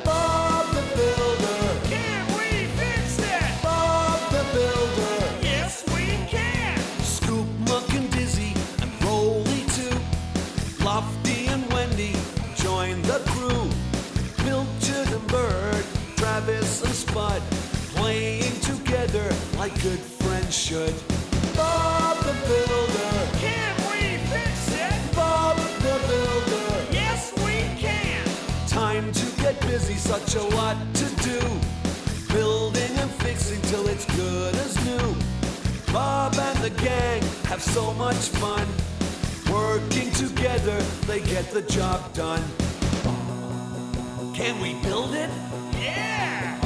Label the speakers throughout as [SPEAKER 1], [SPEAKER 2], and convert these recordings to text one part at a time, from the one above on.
[SPEAKER 1] Bob the Builder.
[SPEAKER 2] Can we fix it?
[SPEAKER 1] Bob the Builder.
[SPEAKER 2] Yes, we can.
[SPEAKER 1] Scoop, Muck, and Dizzy, and Roley too. Lofty and Wendy join the crew. Pilchard and Bird, Travis and Spud, playing together like good friends should. Bob the Builder.
[SPEAKER 2] Can we fix it?
[SPEAKER 1] Bob the Builder.
[SPEAKER 2] Yes, we can.
[SPEAKER 1] Time to get busy, such a lot to do. Building and fixing till it's good as new. Bob and the gang have so much fun. Working together, they get the job done. Can we build it?
[SPEAKER 2] Yeah.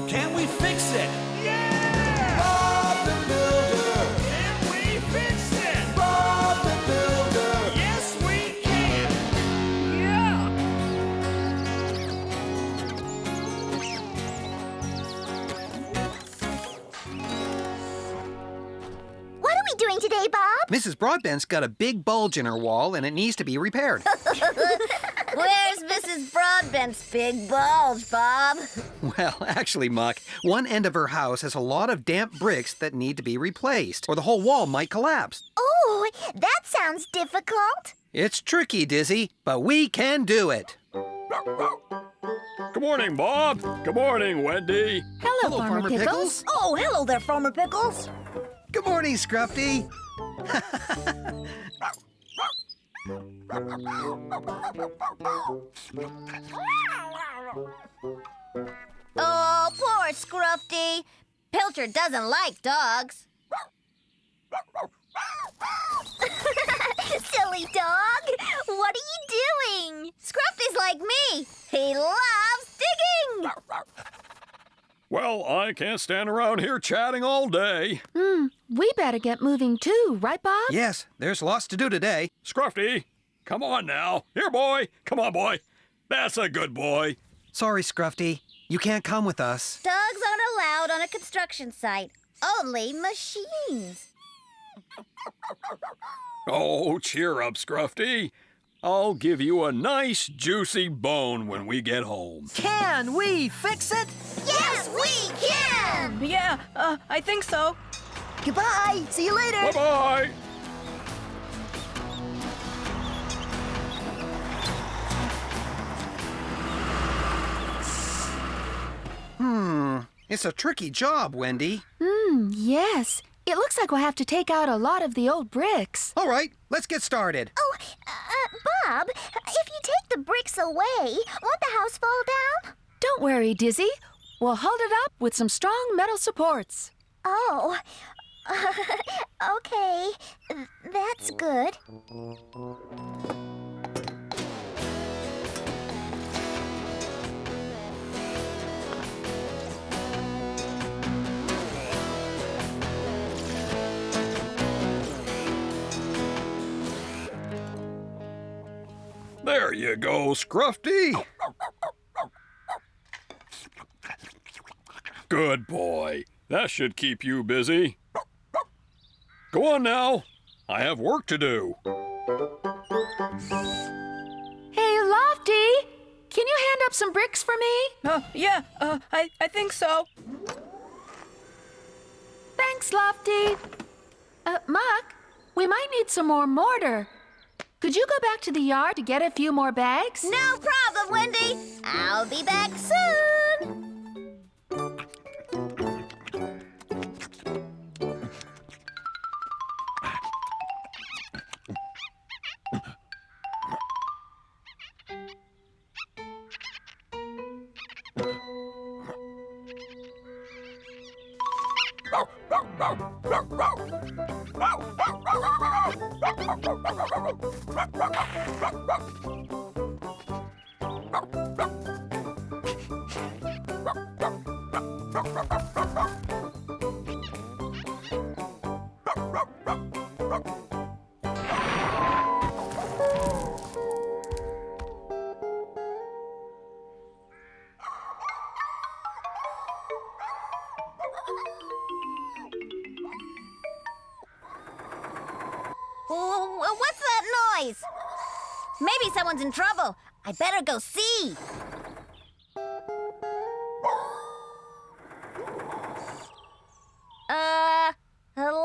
[SPEAKER 1] Can we fix it?
[SPEAKER 2] Yeah.
[SPEAKER 1] Bob the Builder.
[SPEAKER 2] Can we fix it?
[SPEAKER 1] Bob the Builder.
[SPEAKER 2] Yes, we can. Yeah.
[SPEAKER 3] What are we doing today, Bob?
[SPEAKER 4] Mrs. Broadbent's got a big bulge in her wall and it needs to be repaired.
[SPEAKER 3] Where's Mrs. Broadbent's big bulge, Bob?
[SPEAKER 4] Well, actually, Muck, one end of her house has a lot of damp bricks that need to be replaced, or the whole wall might collapse.
[SPEAKER 3] Oh, that sounds difficult.
[SPEAKER 4] It's tricky, Dizzy, but we can do it.
[SPEAKER 5] Good morning, Bob. Good morning, Wendy.
[SPEAKER 4] Hello, Farmer Pickles.
[SPEAKER 3] Oh, hello there, Farmer Pickles.
[SPEAKER 4] Good morning, Scruffty.
[SPEAKER 3] Oh, poor Scruffty. Pilchard doesn't like dogs. Silly dog. What are you doing? Scruffty's like me. He loves digging.
[SPEAKER 5] Well, I can't stand around here chatting all day.
[SPEAKER 6] We better get moving too, right, Bob?
[SPEAKER 4] Yes, there's lots to do today.
[SPEAKER 5] Scruffty, come on now. Here, boy. Come on, boy. That's a good boy.
[SPEAKER 4] Sorry, Scruffty. You can't come with us.
[SPEAKER 3] Dogs aren't allowed on a construction site. Only machines.
[SPEAKER 5] Oh, cheer up, Scruffty. I'll give you a nice, juicy bone when we get home.
[SPEAKER 7] Can we fix it?
[SPEAKER 3] Yes, we can!
[SPEAKER 7] Yeah, I think so. Goodbye. See you later.
[SPEAKER 5] Bye-bye.
[SPEAKER 4] It's a tricky job, Wendy.
[SPEAKER 6] Yes. It looks like we'll have to take out a lot of the old bricks.
[SPEAKER 4] All right, let's get started.
[SPEAKER 3] Oh, Bob, if you take the bricks away, won't the house fall down?
[SPEAKER 6] Don't worry, Dizzy. We'll hold it up with some strong metal supports.
[SPEAKER 3] Oh, okay. That's good.
[SPEAKER 5] There you go, Scruffty. Good boy. That should keep you busy. Go on now. I have work to do.
[SPEAKER 6] Hey, Lofty! Can you hand up some bricks for me?
[SPEAKER 7] Yeah, I think so.
[SPEAKER 6] Thanks, Lofty. Muck, we might need some more mortar. Could you go back to the yard to get a few more bags?
[SPEAKER 3] No problem, Wendy. I'll be back soon. What's that noise? Maybe someone's in trouble. I better go see. Hello?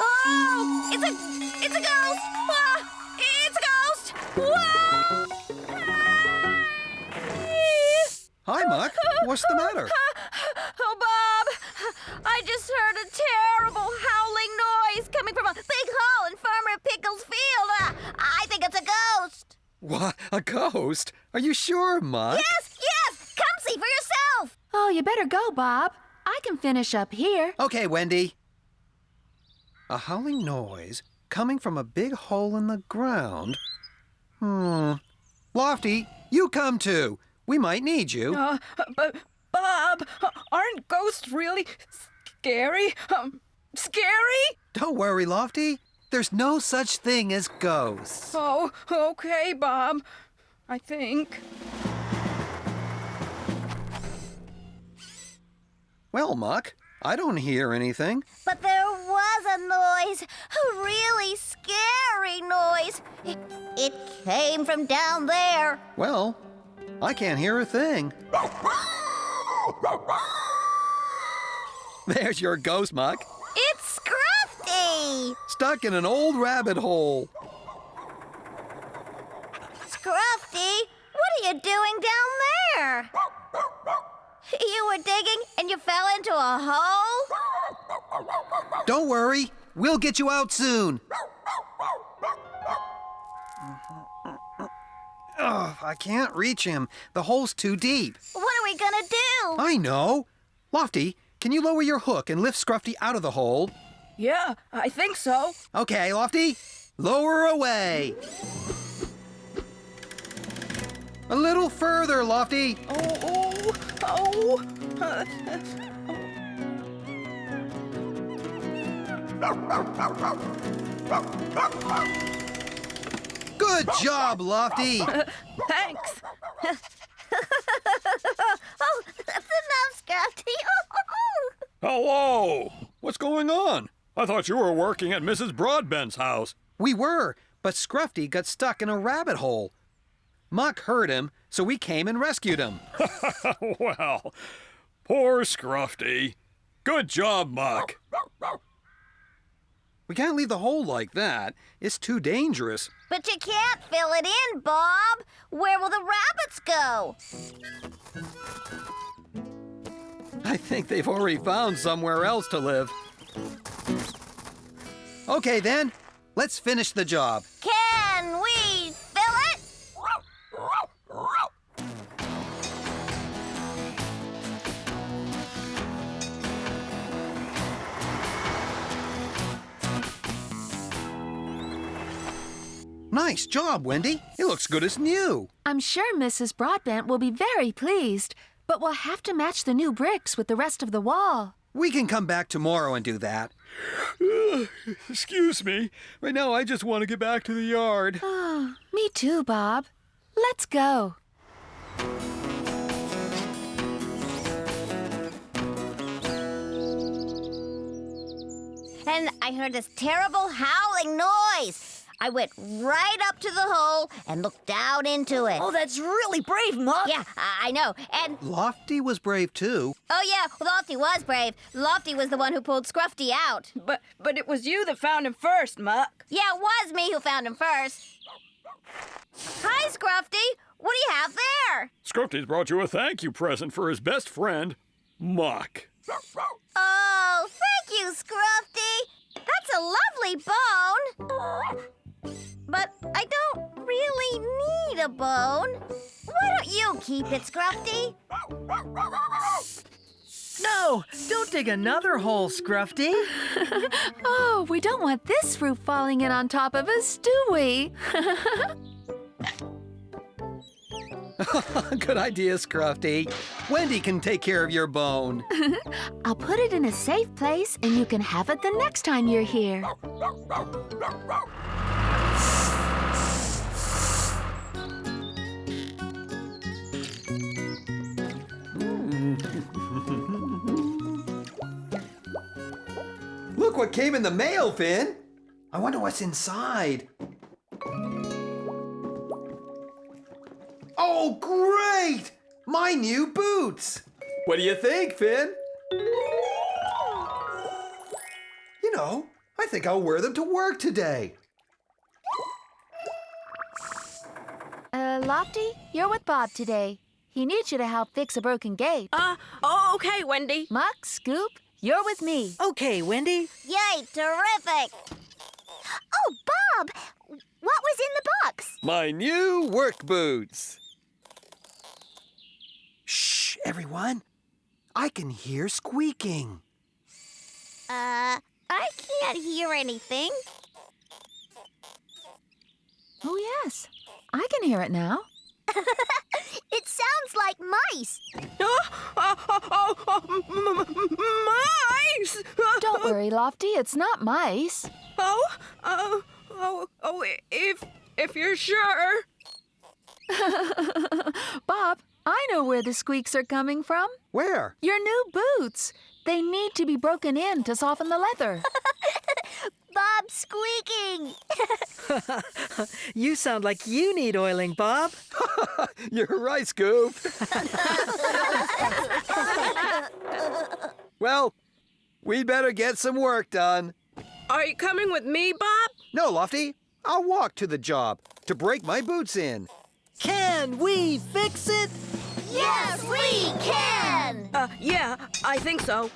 [SPEAKER 3] Oh, it's a ghost! Ah, it's a ghost! Whoa!
[SPEAKER 4] Hi, Muck. What's the matter?
[SPEAKER 3] Oh, Bob, I just heard a terrible howling noise coming from a big hole in Farmer Pickle's field. I think it's a ghost.
[SPEAKER 4] What? A ghost? Are you sure, Muck?
[SPEAKER 3] Yes! Come see for yourself!
[SPEAKER 6] Oh, you better go, Bob. I can finish up here.
[SPEAKER 4] Okay, Wendy. A howling noise coming from a big hole in the ground. Lofty, you come too. We might need you.
[SPEAKER 7] But Bob, aren't ghosts really scary? Scary?
[SPEAKER 4] Don't worry, Lofty. There's no such thing as ghosts.
[SPEAKER 7] Oh, okay, Bob. I think.
[SPEAKER 4] Well, Muck, I don't hear anything.
[SPEAKER 3] But there was a noise, a really scary noise. It came from down there.
[SPEAKER 4] Well, I can't hear a thing. There's your ghost, Muck.
[SPEAKER 3] It's Scruffty!
[SPEAKER 4] Stuck in an old rabbit hole.
[SPEAKER 3] Scruffty, what are you doing down there? You were digging and you fell into a hole?
[SPEAKER 4] Don't worry. We'll get you out soon. Ugh, I can't reach him. The hole's too deep.
[SPEAKER 3] What are we gonna do?
[SPEAKER 4] I know. Lofty, can you lower your hook and lift Scruffty out of the hole?
[SPEAKER 7] Yeah, I think so.
[SPEAKER 4] Okay, Lofty. Lower away. A little further, Lofty.
[SPEAKER 7] Oh.
[SPEAKER 4] Good job, Lofty.
[SPEAKER 7] Thanks.
[SPEAKER 3] Oh, that's enough, Scruffty.
[SPEAKER 5] Hello! What's going on? I thought you were working at Mrs. Broadbent's house.
[SPEAKER 4] We were, but Scruffty got stuck in a rabbit hole. Muck heard him, so we came and rescued him.
[SPEAKER 5] Well, poor Scruffty. Good job, Muck.
[SPEAKER 4] We can't leave the hole like that. It's too dangerous.
[SPEAKER 3] But you can't fill it in, Bob. Where will the rabbits go?
[SPEAKER 4] I think they've already found somewhere else to live. Okay, then. Let's finish the job.
[SPEAKER 3] Can we fill it?
[SPEAKER 4] Nice job, Wendy. It looks good as new.
[SPEAKER 6] I'm sure Mrs. Broadbent will be very pleased, but we'll have to match the new bricks with the rest of the wall.
[SPEAKER 4] We can come back tomorrow and do that.
[SPEAKER 5] Excuse me. Right now, I just want to get back to the yard.
[SPEAKER 6] Oh, me too, Bob. Let's go.
[SPEAKER 3] And I heard this terrible howling noise. I went right up to the hole and looked down into it.
[SPEAKER 7] Oh, that's really brave, Muck.
[SPEAKER 3] Yeah, I know. And,
[SPEAKER 4] Lofty was brave, too.
[SPEAKER 3] oh yeah, Lofty was brave. Lofty was the one who pulled Scruffty out.
[SPEAKER 7] But it was you that found him first, Muck.
[SPEAKER 3] Yeah, it was me who found him first. Hi, Scruffty. What do you have there?
[SPEAKER 5] Scruffty's brought you a thank you present for his best friend, Muck.
[SPEAKER 3] Oh, thank you, Scruffty. That's a lovely bone. But I don't really need a bone. Why don't you keep it, Scruffty?
[SPEAKER 8] No, don't dig another hole, Scruffty.
[SPEAKER 6] Oh, we don't want this fruit falling in on top of us, do we?
[SPEAKER 4] Good idea, Scruffty. Wendy can take care of your bone.
[SPEAKER 6] I'll put it in a safe place and you can have it the next time you're here.
[SPEAKER 4] Look what came in the mail, Finn. I wonder what's inside. Oh, great! My new boots! What do you think, Finn? You know, I think I'll wear them to work today.
[SPEAKER 6] Lofty, you're with Bob today. He needs you to help fix a broken gate.
[SPEAKER 7] Oh, okay, Wendy.
[SPEAKER 6] Muck, Scoop, you're with me.
[SPEAKER 8] Okay, Wendy.
[SPEAKER 3] Yay, terrific! Oh, Bob! What was in the box?
[SPEAKER 4] My new work boots. Shh, everyone. I can hear squeaking.
[SPEAKER 3] I can't hear anything.
[SPEAKER 6] Oh, yes. I can hear it now.
[SPEAKER 3] It sounds like mice.
[SPEAKER 7] Mice!
[SPEAKER 6] Don't worry, Lofty. It's not mice.
[SPEAKER 7] If you're sure.
[SPEAKER 6] Bob, I know where the squeaks are coming from.
[SPEAKER 4] Where?
[SPEAKER 6] Your new boots. They need to be broken in to soften the leather.
[SPEAKER 3] Bob's squeaking.
[SPEAKER 8] You sound like you need oiling, Bob.
[SPEAKER 4] You're right, Scoop. Well, we'd better get some work done.
[SPEAKER 7] Are you coming with me, Bob?
[SPEAKER 4] No, Lofty. I'll walk to the job to break my boots in.
[SPEAKER 8] Can we fix it?
[SPEAKER 3] Yes, we can.
[SPEAKER 7] Yeah, I think so.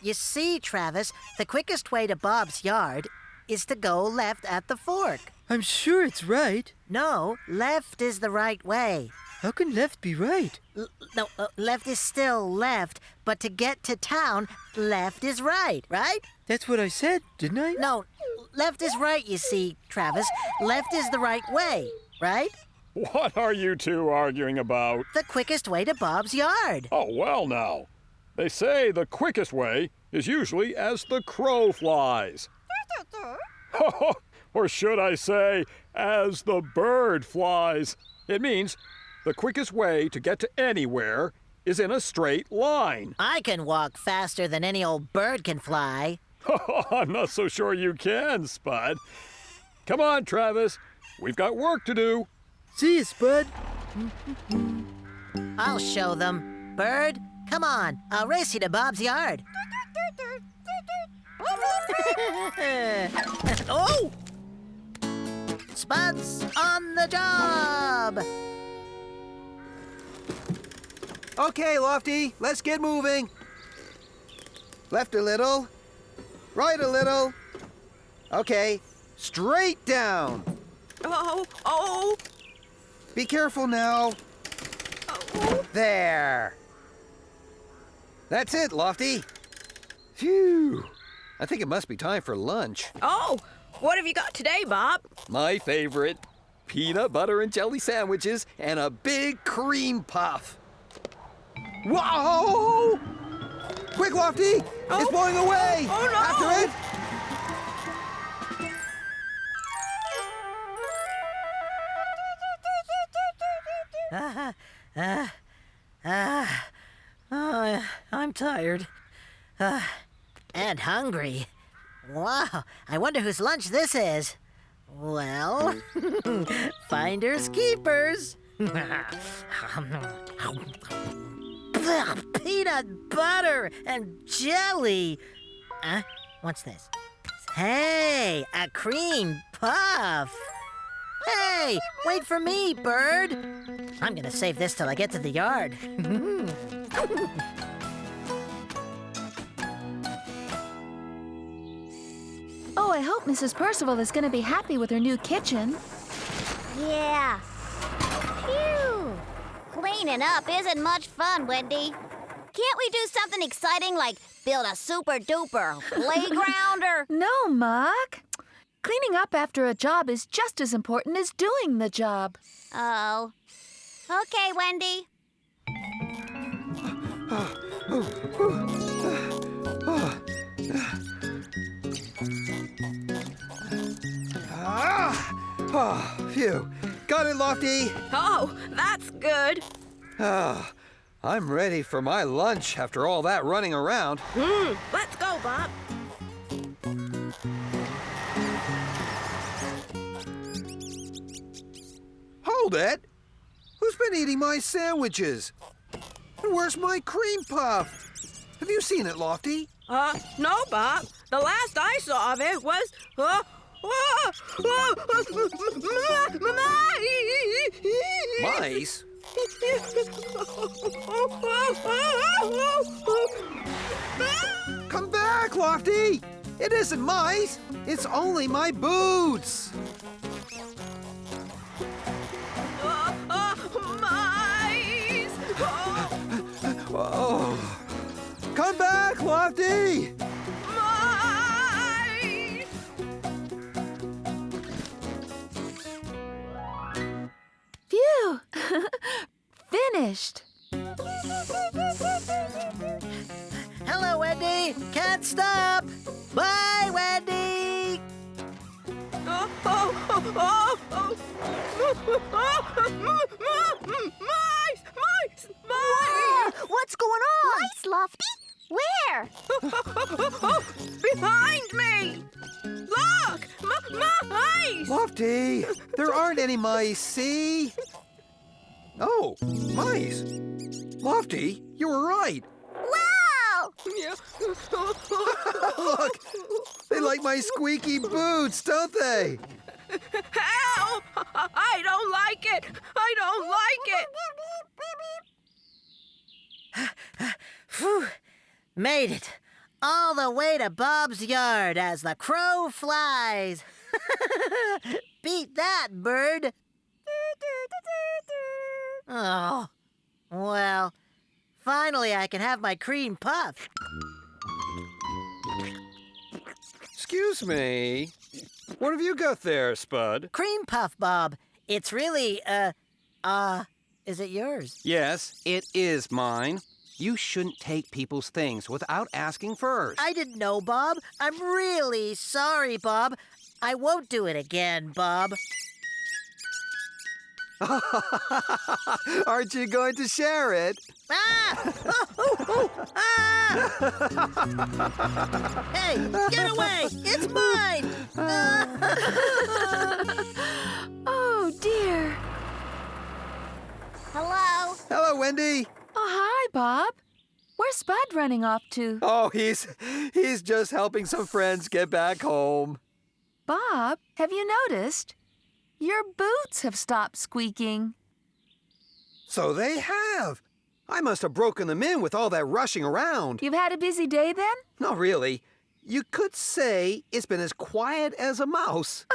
[SPEAKER 9] You see, Travis, the quickest way to Bob's yard is to go left at the fork.
[SPEAKER 8] I'm sure it's right.
[SPEAKER 9] No, left is the right way.
[SPEAKER 8] How can left be right?
[SPEAKER 9] No, left is still left, but to get to town, left is right, right?
[SPEAKER 8] That's what I said, didn't I?
[SPEAKER 9] No, left is right, you see, Travis. Left is the right way, right?
[SPEAKER 5] What are you two arguing about?
[SPEAKER 9] The quickest way to Bob's yard.
[SPEAKER 5] Oh, well now. They say the quickest way is usually as the crow flies. Or should I say, as the bird flies. It means the quickest way to get to anywhere is in a straight line.
[SPEAKER 9] I can walk faster than any old bird can fly.
[SPEAKER 5] I'm not so sure you can, Spud. Come on, Travis. We've got work to do.
[SPEAKER 8] See you, Spud.
[SPEAKER 9] I'll show them. Bird, come on. I'll race you to Bob's yard. Oh! Spud's on the job!
[SPEAKER 4] Okay, Lofty, let's get moving. Left a little, right a little. Okay, straight down.
[SPEAKER 7] Oh.
[SPEAKER 4] Be careful now. There. That's it, Lofty. Phew. I think it must be time for lunch.
[SPEAKER 7] Oh, what have you got today, Bob?
[SPEAKER 4] My favorite. Peanut butter and jelly sandwiches and a big cream puff. Whoa! Quick, Lofty!
[SPEAKER 7] Oh.
[SPEAKER 4] It's blowing away!
[SPEAKER 7] Oh, no!
[SPEAKER 4] After it!
[SPEAKER 9] I'm tired. And hungry. Wow, I wonder whose lunch this is. Well, finders keepers. Peanut butter and jelly. What's this? Hey, a cream puff. Hey, wait for me, bird. I'm gonna save this till I get to the yard.
[SPEAKER 6] Oh, I hope Mrs. Percival is going to be happy with her new kitchen.
[SPEAKER 3] Yeah. Phew. Cleaning up isn't much fun, Wendy. Can't we do something exciting like build a super-duper playground or...
[SPEAKER 6] No, Muck. Cleaning up after a job is just as important as doing the job.
[SPEAKER 3] Oh. Okay, Wendy.
[SPEAKER 4] Oh, phew. Got it, Lofty.
[SPEAKER 7] Oh, that's good.
[SPEAKER 4] Ah, I'm ready for my lunch after all that running around.
[SPEAKER 7] Let's go, Bob.
[SPEAKER 4] Hold it! Who's been eating my sandwiches? And where's my cream puff? Have you seen it, Lofty?
[SPEAKER 7] No, Bob. The last I saw of it was,
[SPEAKER 4] Mice? Come back, Lofty! It isn't mice. It's only my boots.
[SPEAKER 7] mice!
[SPEAKER 4] Oh. Come back, Lofty!
[SPEAKER 7] Mice!
[SPEAKER 6] Phew! Finished.
[SPEAKER 9] Hello, Wendy. Can't stop. Bye, Wendy.
[SPEAKER 7] Mice!
[SPEAKER 3] What's going on? Mice, Lofty? Where?
[SPEAKER 7] Behind me! Look! Mice!
[SPEAKER 4] Lofty, there aren't any mice, see? Oh, mice. Lofty, you were right.
[SPEAKER 3] Wow!
[SPEAKER 4] Look, they like my squeaky boots, don't they?
[SPEAKER 7] Help! I don't like it! I don't like it!
[SPEAKER 9] Phew. Made it. All the way to Bob's yard as the crow flies. Beat that, bird. Oh, well, finally I can have my cream puff.
[SPEAKER 4] Excuse me. What have you got there, Spud?
[SPEAKER 9] Cream puff, Bob. It's really, is it yours?
[SPEAKER 4] Yes, it is mine. You shouldn't take people's things without asking first.
[SPEAKER 9] I didn't know, Bob. I'm really sorry, Bob. I won't do it again, Bob.
[SPEAKER 4] Aren't you going to share it?
[SPEAKER 9] Ah! Ah! Hey, get away! It's mine!
[SPEAKER 6] Oh, dear.
[SPEAKER 3] Hello?
[SPEAKER 4] Hello, Wendy.
[SPEAKER 6] Oh, hi, Bob. Where's Spud running off to?
[SPEAKER 4] Oh, he's just helping some friends get back home.
[SPEAKER 6] Bob, have you noticed? Your boots have stopped squeaking.
[SPEAKER 4] So they have. I must have broken them in with all that rushing around.
[SPEAKER 6] You've had a busy day then?
[SPEAKER 4] Not really. You could say it's been as quiet as a mouse.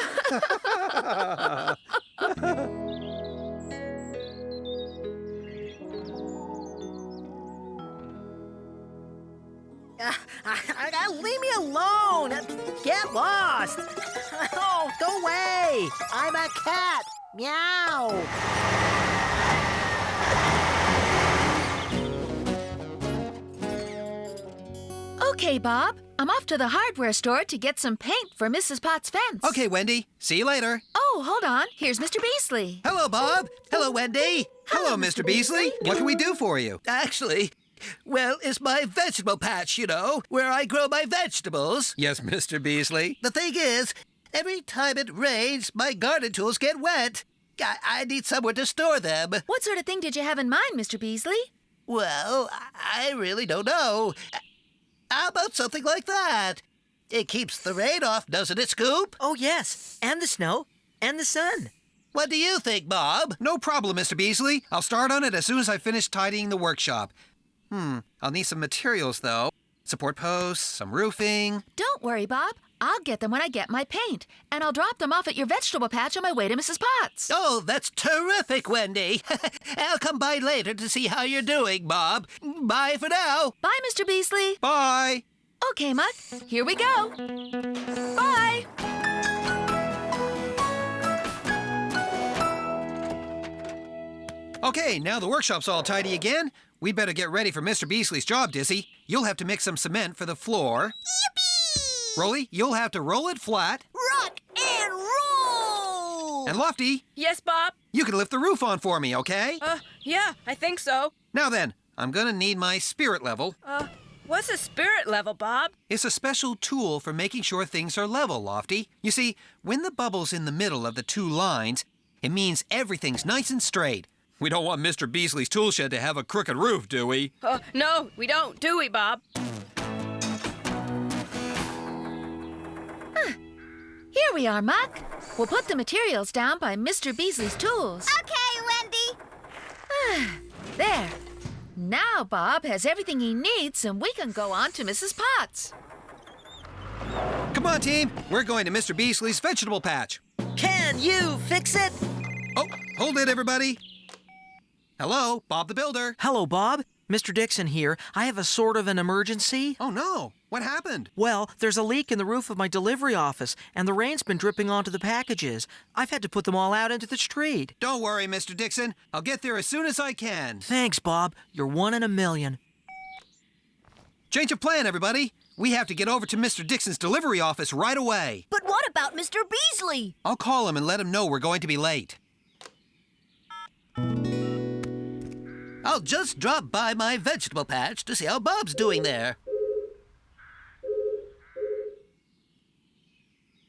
[SPEAKER 9] Leave me alone! Get lost! Oh, go away! I'm a cat! Meow!
[SPEAKER 6] Okay, Bob. I'm off to the hardware store to get some paint for Mrs. Potts' fence.
[SPEAKER 4] Okay, Wendy. See you later.
[SPEAKER 6] Oh, hold on. Here's Mr. Beasley.
[SPEAKER 10] Hello, Bob. Hello, Wendy.
[SPEAKER 4] Hello, Mr. Beasley. What can we do for you?
[SPEAKER 10] Actually, well, it's my vegetable patch, you know, where I grow my vegetables.
[SPEAKER 4] Yes, Mr. Beasley.
[SPEAKER 10] The thing is, every time it rains, my garden tools get wet. I need somewhere to store them.
[SPEAKER 6] What sort of thing did you have in mind, Mr. Beasley?
[SPEAKER 10] Well, I really don't know. How about something like that? It keeps the rain off, doesn't it, Scoop?
[SPEAKER 9] Oh, yes. And the snow. And the sun.
[SPEAKER 10] What do you think, Bob?
[SPEAKER 4] No problem, Mr. Beasley. I'll start on it as soon as I finish tidying the workshop. I'll need some materials, though. Support posts, some roofing.
[SPEAKER 6] Don't worry, Bob. I'll get them when I get my paint, and I'll drop them off at your vegetable patch on my way to Mrs. Potts.
[SPEAKER 10] Oh, that's terrific, Wendy. I'll come by later to see how you're doing, Bob. Bye for now.
[SPEAKER 6] Bye, Mr. Beasley.
[SPEAKER 4] Bye.
[SPEAKER 6] Okay, Muck. Here we go. Bye.
[SPEAKER 4] Okay, now the workshop's all tidy again. We'd better get ready for Mr. Beasley's job, Dizzy. You'll have to mix some cement for the floor.
[SPEAKER 3] Yippee!
[SPEAKER 4] Roley, you'll have to roll it flat.
[SPEAKER 3] Rock and roll!
[SPEAKER 4] And Lofty,
[SPEAKER 7] Yes, Bob?
[SPEAKER 4] you can lift the roof on for me, okay?
[SPEAKER 7] Yeah, I think so.
[SPEAKER 4] Now then, I'm gonna need my spirit level.
[SPEAKER 7] What's a spirit level, Bob?
[SPEAKER 4] It's a special tool for making sure things are level, Lofty. You see, when the bubble's in the middle of the two lines, it means everything's nice and straight. We don't want Mr. Beasley's tool shed to have a crooked roof, do we?
[SPEAKER 7] No, we don't, do we, Bob?
[SPEAKER 6] Here we are, Muck. We'll put the materials down by Mr. Beasley's tools.
[SPEAKER 3] Okay, Wendy.
[SPEAKER 6] There. Now Bob has everything he needs and we can go on to Mrs. Potts.
[SPEAKER 4] Come on, team. We're going to Mr. Beasley's vegetable patch.
[SPEAKER 9] Can you fix it?
[SPEAKER 4] Oh, hold it, everybody. Hello, Bob the Builder.
[SPEAKER 8] Hello, Bob. Mr. Dixon here. I have a sort of an emergency.
[SPEAKER 4] Oh, no. What happened?
[SPEAKER 8] Well, there's a leak in the roof of my delivery office, and the rain's been dripping onto the packages. I've had to put them all out into the street.
[SPEAKER 4] Don't worry, Mr. Dixon. I'll get there as soon as I can.
[SPEAKER 8] Thanks, Bob. You're one in a million.
[SPEAKER 4] Change of plan, everybody. We have to get over to Mr. Dixon's delivery office right away.
[SPEAKER 3] But what about Mr. Beasley?
[SPEAKER 4] I'll call him and let him know we're going to be late.
[SPEAKER 10] I'll just drop by my vegetable patch to see how Bob's doing there.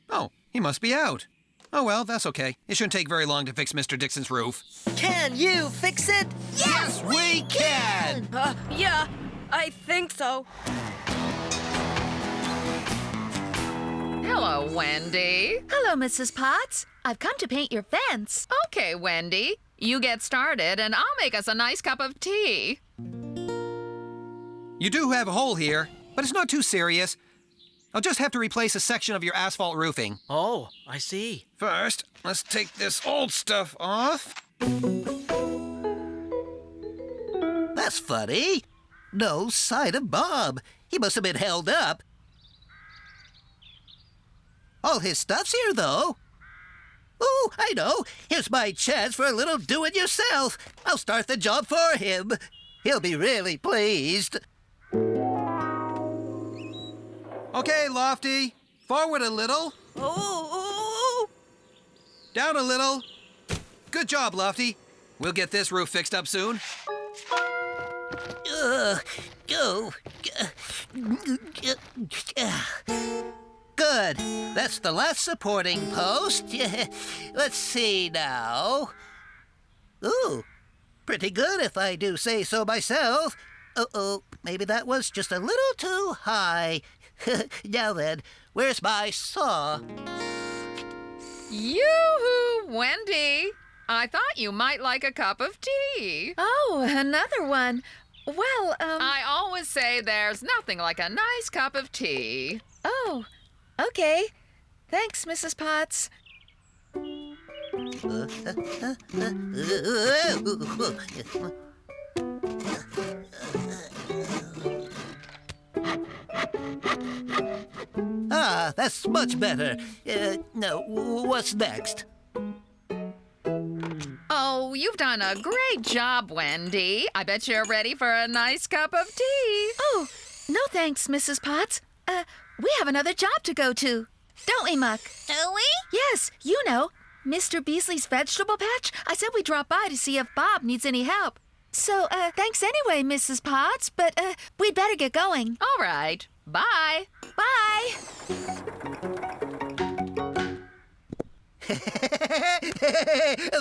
[SPEAKER 4] Oh, he must be out. Oh, well, that's okay. It shouldn't take very long to fix Mr. Dixon's roof.
[SPEAKER 9] Can you fix it?
[SPEAKER 3] Yes, we can!
[SPEAKER 7] Yeah, I think so.
[SPEAKER 11] Hello, Wendy.
[SPEAKER 6] Hello, Mrs. Potts. I've come to paint your fence.
[SPEAKER 11] Okay, Wendy. You get started, and I'll make us a nice cup of tea.
[SPEAKER 4] You do have a hole here, but it's not too serious. I'll just have to replace a section of your asphalt roofing.
[SPEAKER 8] Oh, I see.
[SPEAKER 4] First, let's take this old stuff off.
[SPEAKER 10] That's funny. No sign of Bob. He must have been held up. All his stuff's here, though. Oh, I know. Here's my chance for a little do-it-yourself. I'll start the job for him. He'll be really pleased.
[SPEAKER 4] Okay, Lofty. Forward a little.
[SPEAKER 7] Ooh.
[SPEAKER 4] Down a little. Good job, Lofty. We'll get this roof fixed up soon.
[SPEAKER 10] Go. Good. That's the last supporting post. Let's see now. Ooh, pretty good if I do say so myself. Uh-oh, maybe that was just a little too high. Now then, where's my saw?
[SPEAKER 11] Yoo-hoo, Wendy. I thought you might like a cup of tea.
[SPEAKER 6] Oh, another one. Well,
[SPEAKER 11] I always say there's nothing like a nice cup of tea.
[SPEAKER 6] Oh, okay. Thanks, Mrs. Potts.
[SPEAKER 10] Ah, that's much better. No, what's next?
[SPEAKER 11] Oh, you've done a great job, Wendy. I bet you're ready for a nice cup of tea.
[SPEAKER 6] Oh, no thanks, Mrs. Potts. We have another job to go to. Don't we, Muck?
[SPEAKER 3] Do we?
[SPEAKER 6] Yes, you know. Mr. Beasley's vegetable patch. I said we'd drop by to see if Bob needs any help. So, thanks anyway, Mrs. Potts, but, we'd better get going.
[SPEAKER 11] All right. Bye.
[SPEAKER 6] Bye.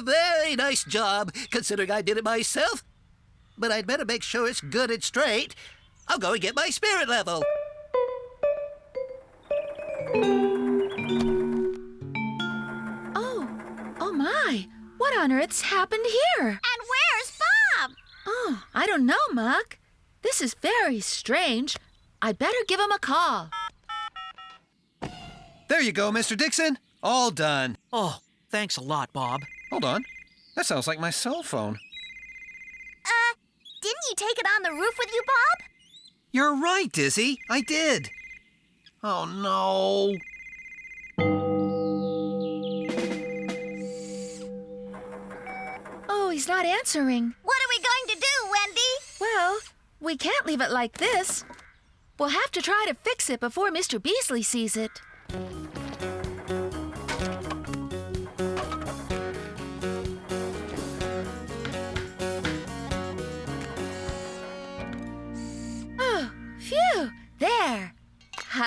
[SPEAKER 10] Very nice job, considering I did it myself. But I'd better make sure it's good and straight. I'll go and get my spirit level.
[SPEAKER 6] Oh my. What on earth's happened here?
[SPEAKER 3] And where's Bob?
[SPEAKER 6] Oh, I don't know, Muck. This is very strange. I'd better give him a call.
[SPEAKER 4] There you go, Mr. Dixon. All done.
[SPEAKER 8] Oh, thanks a lot, Bob.
[SPEAKER 4] Hold on. That sounds like my cell phone.
[SPEAKER 3] Didn't you take it on the roof with you, Bob?
[SPEAKER 4] You're right, Dizzy. I did. Oh, no.
[SPEAKER 6] Oh, he's not answering.
[SPEAKER 3] What are we going to do, Wendy?
[SPEAKER 6] Well, we can't leave it like this. We'll have to try to fix it before Mr. Beasley sees it.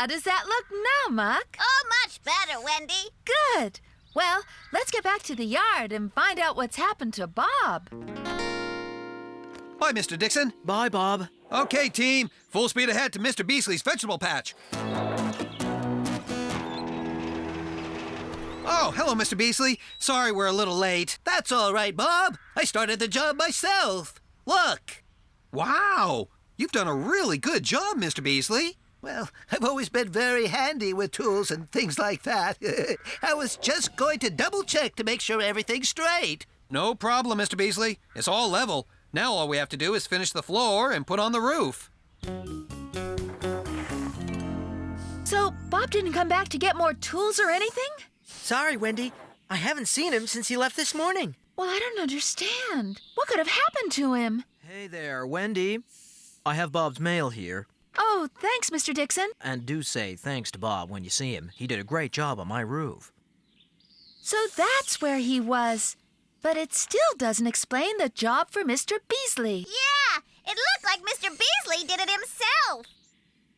[SPEAKER 6] does that look now, Muck?
[SPEAKER 3] Oh, much better, Wendy.
[SPEAKER 6] Good. Well, let's get back to the yard and find out what's happened to Bob.
[SPEAKER 4] Bye, Mr. Dixon.
[SPEAKER 8] Bye, Bob.
[SPEAKER 4] Okay, team. Full speed ahead to Mr. Beasley's vegetable patch. Oh, hello, Mr. Beasley. Sorry we're a little late.
[SPEAKER 10] That's all right, Bob. I started the job myself. Look.
[SPEAKER 4] Wow. You've done a really good job, Mr. Beasley.
[SPEAKER 10] Well, I've always been very handy with tools and things like that. I was just going to double-check to make sure everything's straight.
[SPEAKER 4] No problem, Mr. Beasley. It's all level. Now all we have to do is finish the floor and put on the roof.
[SPEAKER 6] So, Bob didn't come back to get more tools or anything?
[SPEAKER 8] Sorry, Wendy. I haven't seen him since he left this morning.
[SPEAKER 6] Well, I don't understand. What could have happened to him?
[SPEAKER 8] Hey there, Wendy. I have Bob's mail here.
[SPEAKER 6] Oh, thanks, Mr. Dixon.
[SPEAKER 8] And do say thanks to Bob when you see him. He did a great job on my roof.
[SPEAKER 6] So that's where he was. But it still doesn't explain the job for Mr. Beasley.
[SPEAKER 3] Yeah, it looked like Mr. Beasley did it himself.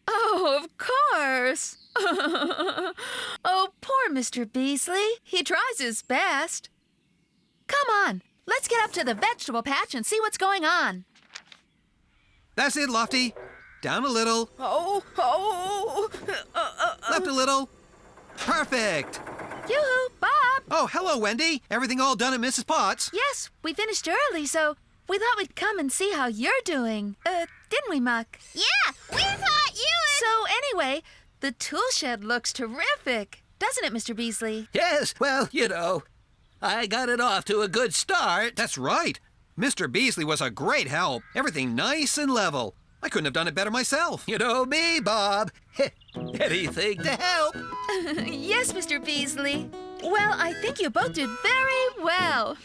[SPEAKER 6] Oh, of course. Oh, poor Mr. Beasley. He tries his best. Come on, let's get up to the vegetable patch and see what's going on.
[SPEAKER 4] That's it, Lofty. Down a little. Left a little. Perfect.
[SPEAKER 6] Yoo-hoo, Bob.
[SPEAKER 4] Oh, hello, Wendy. Everything all done at Mrs. Potts?
[SPEAKER 6] Yes, we finished early, so we thought we'd come and see how you're doing. Didn't we, Muck?
[SPEAKER 3] Yeah, we thought you would.
[SPEAKER 6] So anyway, the tool shed looks terrific. Doesn't it, Mr. Beasley?
[SPEAKER 10] Yes, well, you know, I got it off to a good start.
[SPEAKER 4] That's right. Mr. Beasley was a great help. Everything nice and level. I couldn't have done it better myself.
[SPEAKER 10] You know me, Bob. Anything to help.
[SPEAKER 6] Yes, Mr. Beasley. Well, I think you both did very well.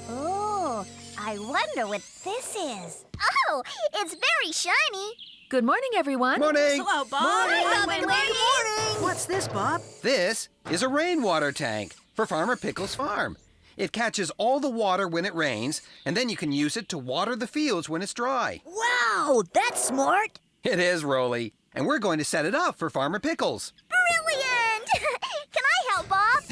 [SPEAKER 3] Oh, I wonder what this is. Oh, it's very shiny.
[SPEAKER 6] Good morning, everyone.
[SPEAKER 4] Morning.
[SPEAKER 7] Hello, Bob.
[SPEAKER 3] Hi, Wendy.
[SPEAKER 9] What's this, Bob?
[SPEAKER 4] This is a rainwater tank for Farmer Pickle's farm. It catches all the water when it rains, and then you can use it to water the fields when it's dry.
[SPEAKER 9] Wow, that's smart.
[SPEAKER 4] It is, Roley. And we're going to set it up for Farmer Pickles.
[SPEAKER 3] Brilliant! Can I help, Bob?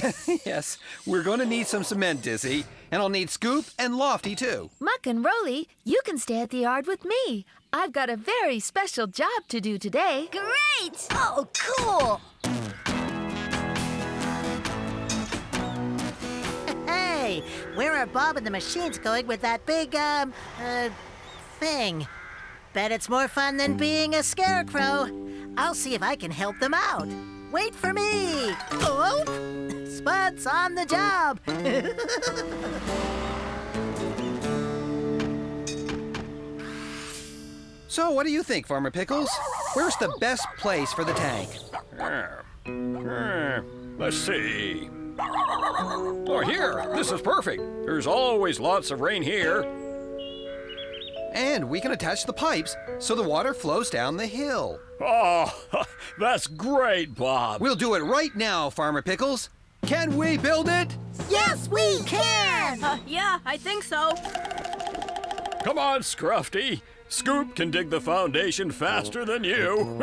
[SPEAKER 4] Yes, we're going to need some cement, Dizzy. And I'll need Scoop and Lofty, too.
[SPEAKER 6] Muck and Roley, you can stay at the yard with me. I've got a very special job to do today.
[SPEAKER 3] Great!
[SPEAKER 9] Oh, cool. Hey, where are Bob and the machines going with that big, thing? Bet it's more fun than being a scarecrow. I'll see if I can help them out. Wait for me. Oh, Spud's on the job.
[SPEAKER 4] So what do you think, Farmer Pickles? Where's the best place for the tank?
[SPEAKER 5] Let's see. Oh, here. This is perfect. There's always lots of rain here.
[SPEAKER 4] And we can attach the pipes so the water flows down the hill.
[SPEAKER 5] Oh, that's great, Bob.
[SPEAKER 4] We'll do it right now, Farmer Pickles. Can we build it?
[SPEAKER 9] Yes, we can.
[SPEAKER 7] Yeah, I think so.
[SPEAKER 5] Come on, Scruffty. Scoop can dig the foundation faster than you.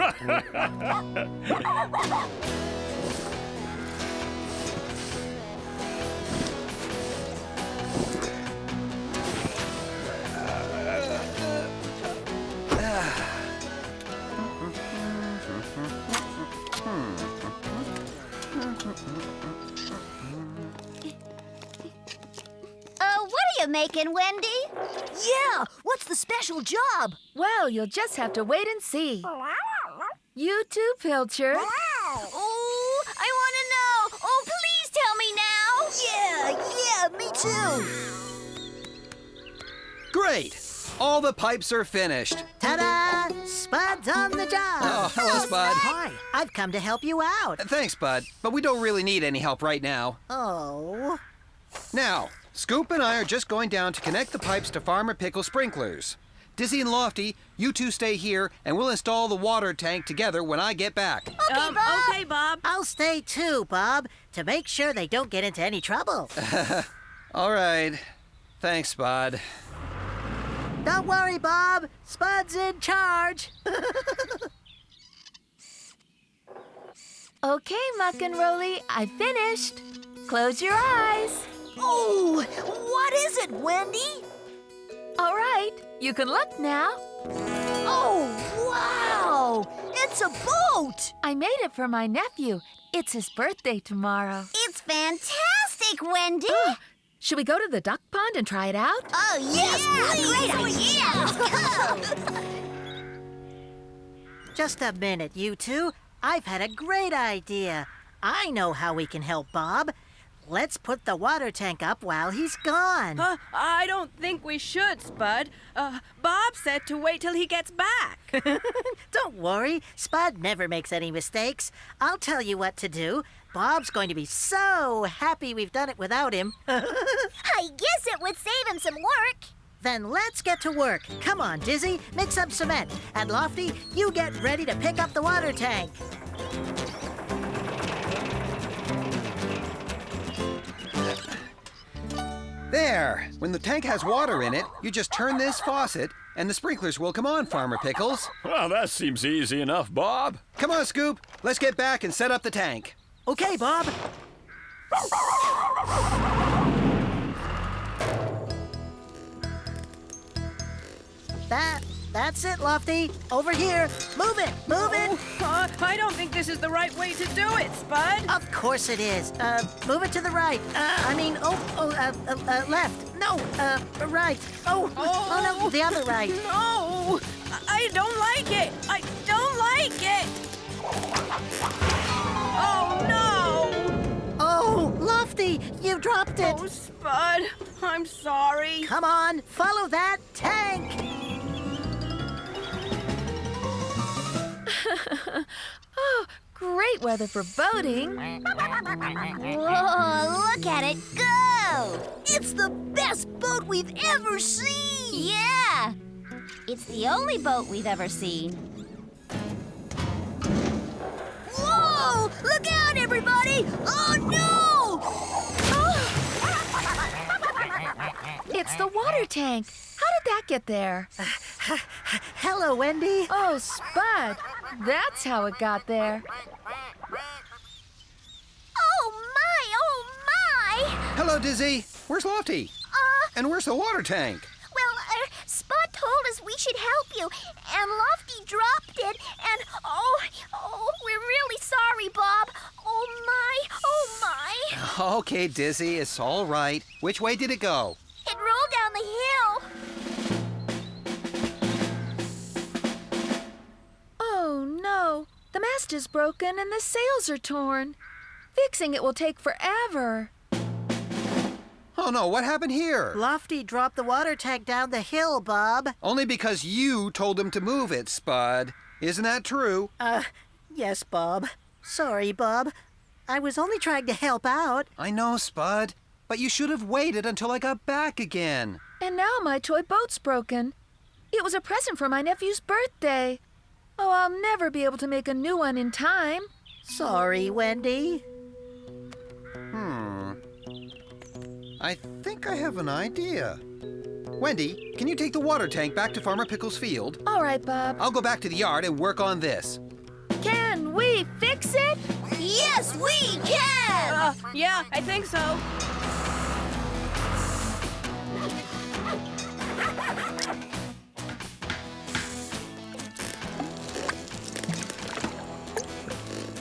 [SPEAKER 3] What are you making, Wendy?
[SPEAKER 9] Yeah, what's the special job?
[SPEAKER 6] Well, you'll just have to wait and see. You too, Pilcher.
[SPEAKER 3] Oh, I want to know. Oh, please tell me now.
[SPEAKER 9] Yeah, me too.
[SPEAKER 4] Great. All the pipes are finished.
[SPEAKER 9] Ta-da! Spud's on the job.
[SPEAKER 4] Oh, hello, Spud.
[SPEAKER 9] Hi, I've come to help you out.
[SPEAKER 4] Thanks, Bud, but we don't really need any help right now.
[SPEAKER 9] Oh.
[SPEAKER 4] Now, Scoop and I are just going down to connect the pipes to Farmer Pickle sprinklers. Dizzy and Lofty, you two stay here, and we'll install the water tank together when I get back.
[SPEAKER 7] Okay, Bob.
[SPEAKER 9] I'll stay too, Bob, to make sure they don't get into any trouble.
[SPEAKER 4] All right. Thanks, Spud.
[SPEAKER 9] Don't worry, Bob. Spud's in charge.
[SPEAKER 6] Okay, Muck and Roley, I finished. Close your eyes.
[SPEAKER 3] Oh, what is it, Wendy?
[SPEAKER 6] All right, you can look now.
[SPEAKER 3] Oh, wow! It's a boat!
[SPEAKER 6] I made it for my nephew. It's his birthday tomorrow.
[SPEAKER 3] It's fantastic, Wendy!
[SPEAKER 6] Should we go to the duck pond and try it out?
[SPEAKER 3] Oh, yes, please! Great idea! Let's go!
[SPEAKER 9] Just a minute, you two. I've had a great idea. I know how we can help Bob. Let's put the water tank up while he's gone.
[SPEAKER 7] I don't think we should, Spud. Bob said to wait till he gets back.
[SPEAKER 9] Don't worry, Spud never makes any mistakes. I'll tell you what to do. Bob's going to be so happy we've done it without him.
[SPEAKER 3] I guess it would save him some work.
[SPEAKER 9] Then let's get to work. Come on, Dizzy, mix up cement. And Lofty, you get ready to pick up the water tank.
[SPEAKER 4] There! When the tank has water in it, you just turn this faucet, and the sprinklers will come on, Farmer Pickles.
[SPEAKER 5] Well, that seems easy enough, Bob.
[SPEAKER 4] Come on, Scoop. Let's get back and set up the tank.
[SPEAKER 9] Okay, Bob. That's it, Lofty. Over here. Move it, move it.
[SPEAKER 7] I don't think this is the right way to do it, Spud.
[SPEAKER 9] Of course it is. Move it to the right. Left. No, right. Oh, no, the other right.
[SPEAKER 7] No, I don't like it. I don't like it. Oh, no.
[SPEAKER 9] Oh, Lofty, you dropped it.
[SPEAKER 7] Oh, Spud, I'm sorry.
[SPEAKER 9] Come on, follow that tank.
[SPEAKER 6] Oh, great weather for boating.
[SPEAKER 3] Whoa, look at it go! It's the best boat we've ever seen! Yeah! It's the only boat we've ever seen. Whoa! Look out, everybody! Oh, no!
[SPEAKER 6] It's the water tank. How did that get there?
[SPEAKER 9] Hello, Wendy.
[SPEAKER 6] Oh, Spud. That's how it got there.
[SPEAKER 3] Oh, my!
[SPEAKER 4] Hello, Dizzy. Where's Lofty? And where's the water tank?
[SPEAKER 3] Well, Spud told us we should help you, and Lofty dropped it, and we're really sorry, Bob. Oh, my.
[SPEAKER 4] Okay, Dizzy, it's all right. Which way did it go?
[SPEAKER 3] It rolled down the hill.
[SPEAKER 6] Oh, no. The mast is broken and the sails are torn. Fixing it will take forever.
[SPEAKER 4] Oh, no, what happened here?
[SPEAKER 9] Lofty dropped the water tank down the hill, Bob.
[SPEAKER 4] Only because you told him to move it, Spud. Isn't that true?
[SPEAKER 9] Yes, Bob. Sorry, Bob. I was only trying to help out.
[SPEAKER 4] I know, Spud. But you should have waited until I got back again.
[SPEAKER 6] And now my toy boat's broken. It was a present for my nephew's birthday. Oh, I'll never be able to make a new one in time.
[SPEAKER 9] Sorry, Wendy.
[SPEAKER 4] I think I have an idea. Wendy, can you take the water tank back to Farmer Pickles' field?
[SPEAKER 6] All right, Bob.
[SPEAKER 4] I'll go back to the yard and work on this.
[SPEAKER 6] Can we fix it?
[SPEAKER 3] Yes, we can!
[SPEAKER 7] Yeah, I think so.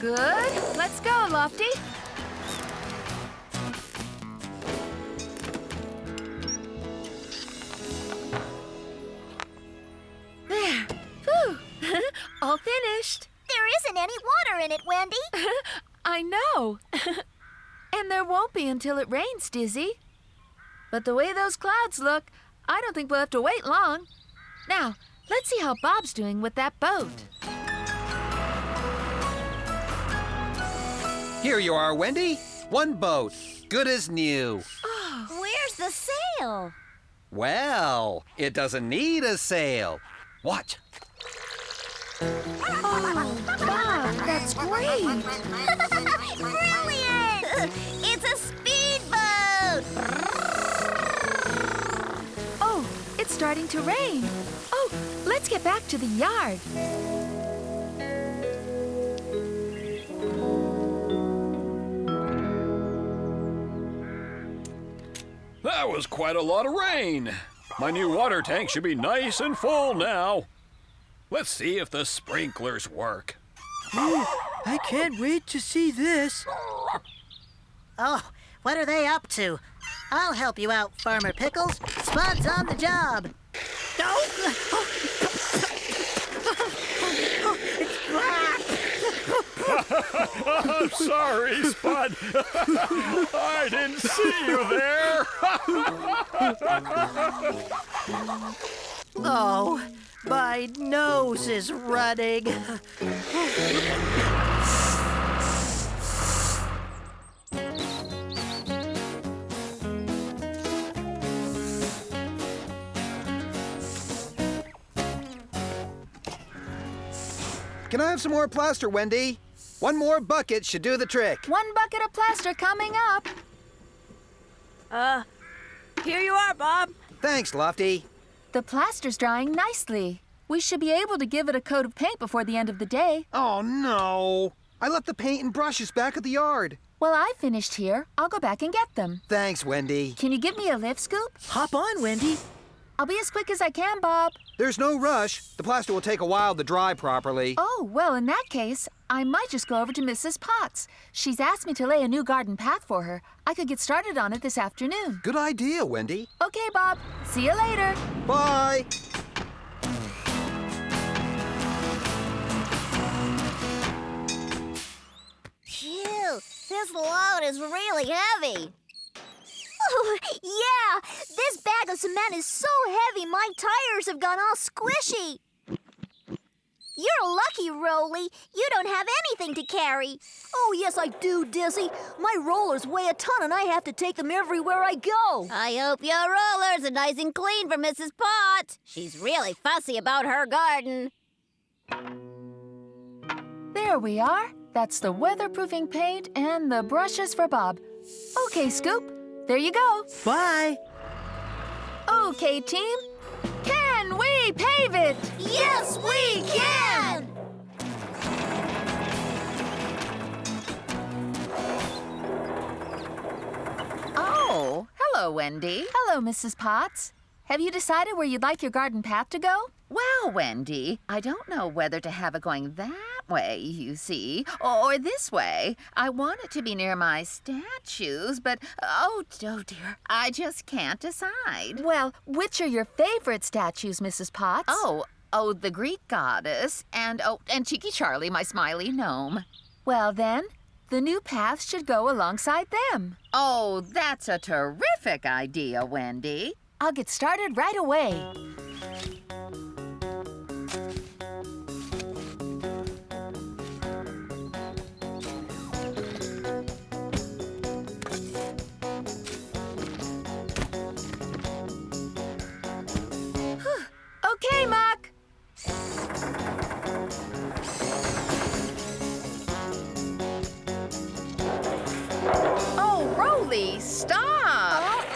[SPEAKER 6] Good. Let's go, Lofty. There. Whew. All finished.
[SPEAKER 3] There isn't any water in it, Wendy.
[SPEAKER 6] I know. And there won't be until it rains, Dizzy. But the way those clouds look, I don't think we'll have to wait long. Now, let's see how Bob's doing with that boat.
[SPEAKER 4] Here you are, Wendy. One boat. Good as new.
[SPEAKER 3] Where's the sail?
[SPEAKER 4] Well, it doesn't need a sail. Watch.
[SPEAKER 6] Oh, Bob, that's great.
[SPEAKER 3] Brilliant! It's a speedboat!
[SPEAKER 6] Oh, it's starting to rain. Oh, let's get back to the yard.
[SPEAKER 5] That was quite a lot of rain. My new water tank should be nice and full now. Let's see if the sprinklers work.
[SPEAKER 8] I can't wait to see this.
[SPEAKER 9] Oh, what are they up to? I'll help you out, Farmer Pickles. Spud's on the job. It's black.
[SPEAKER 5] I'm sorry, Spud. I didn't see you there.
[SPEAKER 9] Oh, my nose is running.
[SPEAKER 4] Can I have some more plaster, Wendy? One more bucket should do the trick.
[SPEAKER 6] One bucket of plaster coming up.
[SPEAKER 7] Here you are, Bob.
[SPEAKER 4] Thanks, Lofty.
[SPEAKER 6] The plaster's drying nicely. We should be able to give it a coat of paint before the end of the day.
[SPEAKER 4] Oh, no. I left the paint and brushes back at the yard.
[SPEAKER 6] Well, I finished here. I'll go back and get them.
[SPEAKER 4] Thanks, Wendy.
[SPEAKER 6] Can you give me a lift, Scoop?
[SPEAKER 8] Hop on, Wendy.
[SPEAKER 6] I'll be as quick as I can, Bob.
[SPEAKER 4] There's no rush. The plaster will take a while to dry properly.
[SPEAKER 6] Oh, well, in that case, I might just go over to Mrs. Potts. She's asked me to lay a new garden path for her. I could get started on it this afternoon.
[SPEAKER 4] Good idea, Wendy.
[SPEAKER 6] Okay, Bob. See you later.
[SPEAKER 4] Bye.
[SPEAKER 3] Phew, this load is really heavy. Oh, yeah, this bag of cement is so heavy my tires have gone all squishy. You're lucky, Roley. You don't have anything to carry.
[SPEAKER 12] Oh, yes, I do, Dizzy. My rollers weigh a ton and I have to take them everywhere I go.
[SPEAKER 3] I hope your rollers are nice and clean for Mrs. Potts. She's really fussy about her garden.
[SPEAKER 6] There we are. That's the weatherproofing paint and the brushes for Bob. Okay, Scoop. There you go.
[SPEAKER 8] Bye.
[SPEAKER 6] Okay, team. Can we pave it?
[SPEAKER 3] Yes, we can!
[SPEAKER 11] Oh, hello, Wendy.
[SPEAKER 6] Hello, Mrs. Potts. Have you decided where you'd like your garden path to go?
[SPEAKER 11] Well, Wendy, I don't know whether to have it going that way, you see, or this way. I want it to be near my statues, but oh dear, I just can't decide.
[SPEAKER 6] Well, which are your favorite statues, Mrs. Potts?
[SPEAKER 11] Oh, the Greek goddess, and Cheeky Charlie, my smiley gnome.
[SPEAKER 6] Well, then, the new path should go alongside them.
[SPEAKER 11] Oh, that's a terrific idea, Wendy.
[SPEAKER 6] I'll get started right away. Okay, Muck.
[SPEAKER 11] Oh, Roley, stop!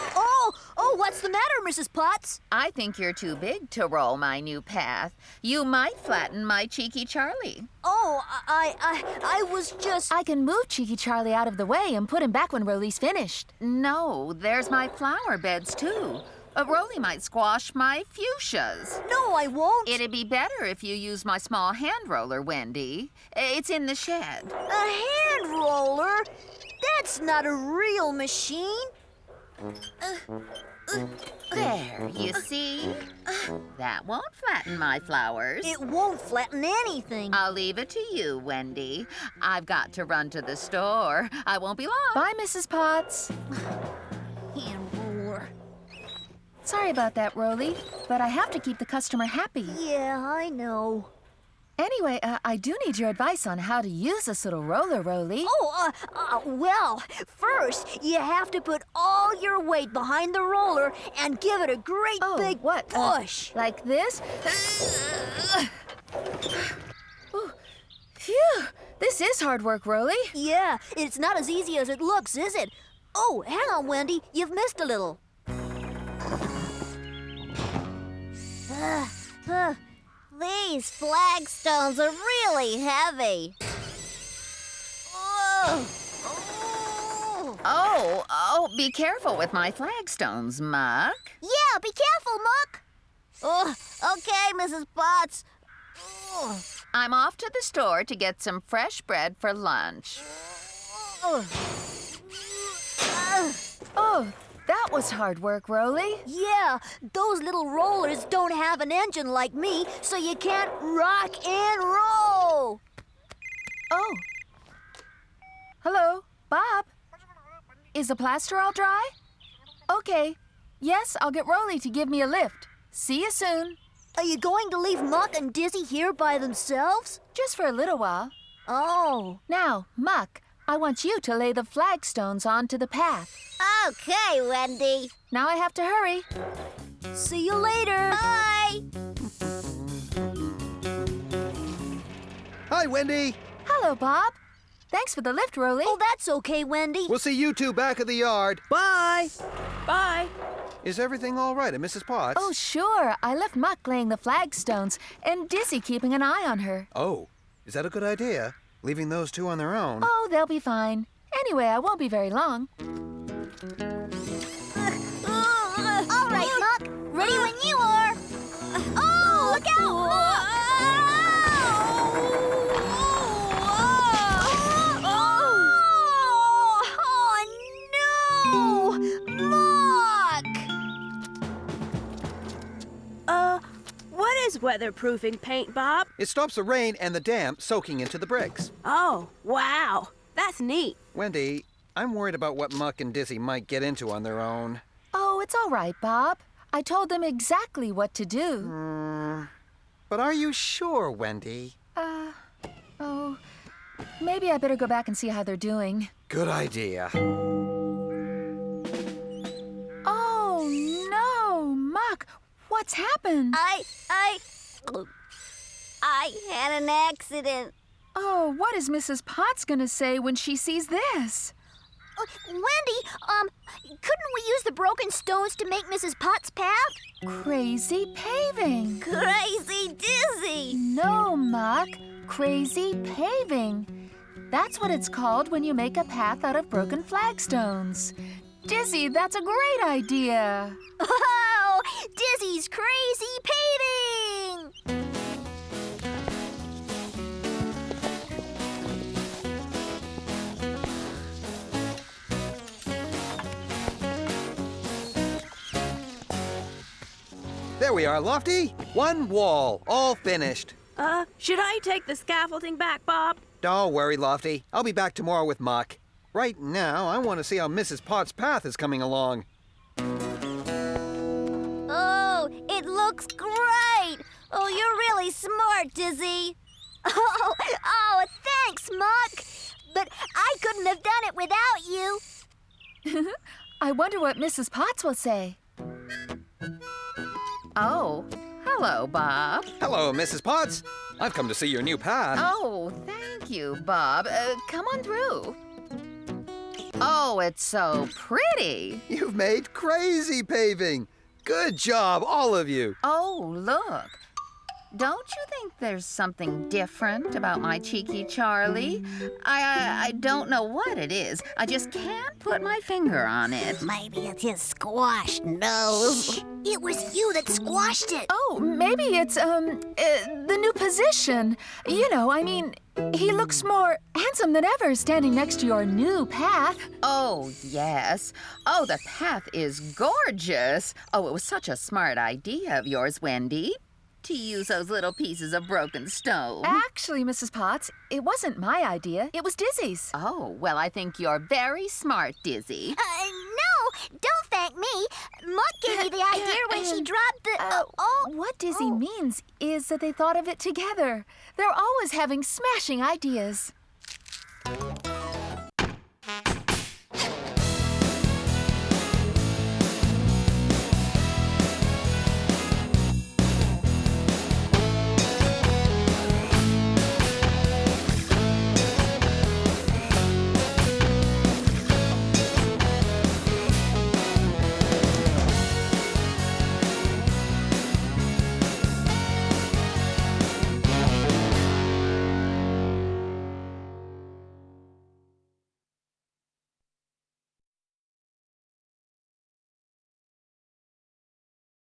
[SPEAKER 12] Oh, what's the matter, Mrs. Potts?
[SPEAKER 11] I think you're too big to roll my new path. You might flatten my Cheeky Charlie.
[SPEAKER 12] Oh, I was just...
[SPEAKER 6] I can move Cheeky Charlie out of the way and put him back when Roley's finished.
[SPEAKER 11] No, there's my flower beds, too. Roley might squash my fuchsias.
[SPEAKER 12] No, I won't.
[SPEAKER 11] It'd be better if you use my small hand roller, Wendy. It's in the shed.
[SPEAKER 12] A hand roller? That's not a real machine.
[SPEAKER 11] There, you see? That won't flatten my flowers.
[SPEAKER 12] It won't flatten anything.
[SPEAKER 11] I'll leave it to you, Wendy. I've got to run to the store. I won't be long.
[SPEAKER 6] Bye, Mrs. Potts.
[SPEAKER 12] Hand roller.
[SPEAKER 6] Sorry about that, Roley, but I have to keep the customer happy.
[SPEAKER 12] Yeah, I know.
[SPEAKER 6] Anyway, I do need your advice on how to use this little roller, Roley.
[SPEAKER 12] Well, first, you have to put all your weight behind the roller and give it a great big push.
[SPEAKER 6] Like this? Ooh, phew! This is hard work, Roley.
[SPEAKER 12] Yeah, it's not as easy as it looks, is it? Oh, hang on, Wendy. You've missed a little.
[SPEAKER 3] These flagstones are really heavy.
[SPEAKER 11] Oh, be careful with my flagstones, Muck.
[SPEAKER 3] Yeah, be careful, Muck. Okay, Mrs. Potts.
[SPEAKER 11] I'm off to the store to get some fresh bread for lunch.
[SPEAKER 6] Oh, that was hard work, Roley.
[SPEAKER 12] Yeah, those little rollers don't have an engine like me, so you can't rock and roll.
[SPEAKER 6] Oh. Hello, Bob. Is the plaster all dry? Okay. Yes, I'll get Roley to give me a lift. See you soon.
[SPEAKER 12] Are you going to leave Muck and Dizzy here by themselves?
[SPEAKER 6] Just for a little while.
[SPEAKER 12] Oh.
[SPEAKER 6] Now, Muck, I want you to lay the flagstones onto the path.
[SPEAKER 3] Okay, Wendy.
[SPEAKER 6] Now I have to hurry.
[SPEAKER 12] See you later.
[SPEAKER 3] Bye.
[SPEAKER 4] Hi, Wendy.
[SPEAKER 6] Hello, Bob. Thanks for the lift, Roley.
[SPEAKER 12] Oh, that's okay, Wendy.
[SPEAKER 4] We'll see you two back at the yard.
[SPEAKER 8] Bye!
[SPEAKER 7] Bye.
[SPEAKER 4] Is everything all right at Mrs. Potts?
[SPEAKER 6] Oh, sure. I left Muck laying the flagstones and Dizzy keeping an eye on her.
[SPEAKER 4] Oh, is that a good idea? Leaving those two on their own?
[SPEAKER 6] Oh, they'll be fine. Anyway, I won't be very long.
[SPEAKER 3] All right, Muck. Ready when you are. Oh, look out, Muck!
[SPEAKER 7] What is weatherproofing paint, Bob?
[SPEAKER 4] It stops the rain and the damp soaking into the bricks.
[SPEAKER 7] Oh, wow. That's neat.
[SPEAKER 4] Wendy, I'm worried about what Muck and Dizzy might get into on their own.
[SPEAKER 6] Oh, it's all right, Bob. I told them exactly what to do.
[SPEAKER 4] But are you sure, Wendy?
[SPEAKER 6] Oh, maybe I better go back and see how they're doing.
[SPEAKER 4] Good idea.
[SPEAKER 6] Oh, no, Muck. What's happened?
[SPEAKER 3] I had an accident.
[SPEAKER 6] Oh, what is Mrs. Potts gonna say when she sees this?
[SPEAKER 12] Wendy, couldn't we use the broken stones to make Mrs. Potts' path?
[SPEAKER 6] Crazy paving.
[SPEAKER 3] Crazy Dizzy.
[SPEAKER 6] No, Muck. Crazy paving. That's what it's called when you make a path out of broken flagstones. Dizzy, that's a great idea.
[SPEAKER 12] Oh, Dizzy's crazy paving!
[SPEAKER 4] There we are, Lofty. One wall, all finished.
[SPEAKER 7] Should I take the scaffolding back, Bob?
[SPEAKER 4] Don't worry, Lofty. I'll be back tomorrow with Muck. Right now, I want to see how Mrs. Potts' path is coming along.
[SPEAKER 3] Oh, it looks great. Oh, you're really smart, Dizzy.
[SPEAKER 12] Oh, thanks, Muck. But I couldn't have done it without you.
[SPEAKER 6] I wonder what Mrs. Potts will say.
[SPEAKER 11] Oh, hello, Bob.
[SPEAKER 4] Hello, Mrs. Potts. I've come to see your new path.
[SPEAKER 11] Oh, thank you, Bob. Come on through. Oh, it's so pretty.
[SPEAKER 4] You've made crazy paving. Good job, all of you.
[SPEAKER 11] Oh, look. Don't you think there's something different about my cheeky Charlie? I don't know what it is. I just can't put my finger on it.
[SPEAKER 3] Maybe it's his squashed nose.
[SPEAKER 12] It was you that squashed it.
[SPEAKER 6] Oh, maybe it's, the new position. You know, I mean, he looks more handsome than ever standing next to your new path.
[SPEAKER 11] Oh, yes. Oh, the path is gorgeous. Oh, it was such a smart idea of yours, Wendy, to use those little pieces of broken stone.
[SPEAKER 6] Actually, Mrs. Potts, it wasn't my idea. It was Dizzy's.
[SPEAKER 11] Oh, well, I think you're very smart, Dizzy.
[SPEAKER 12] No, don't thank me. me. Muck gave me the idea when she dropped the...
[SPEAKER 6] What Dizzy means is that they thought of it together. They're always having smashing ideas.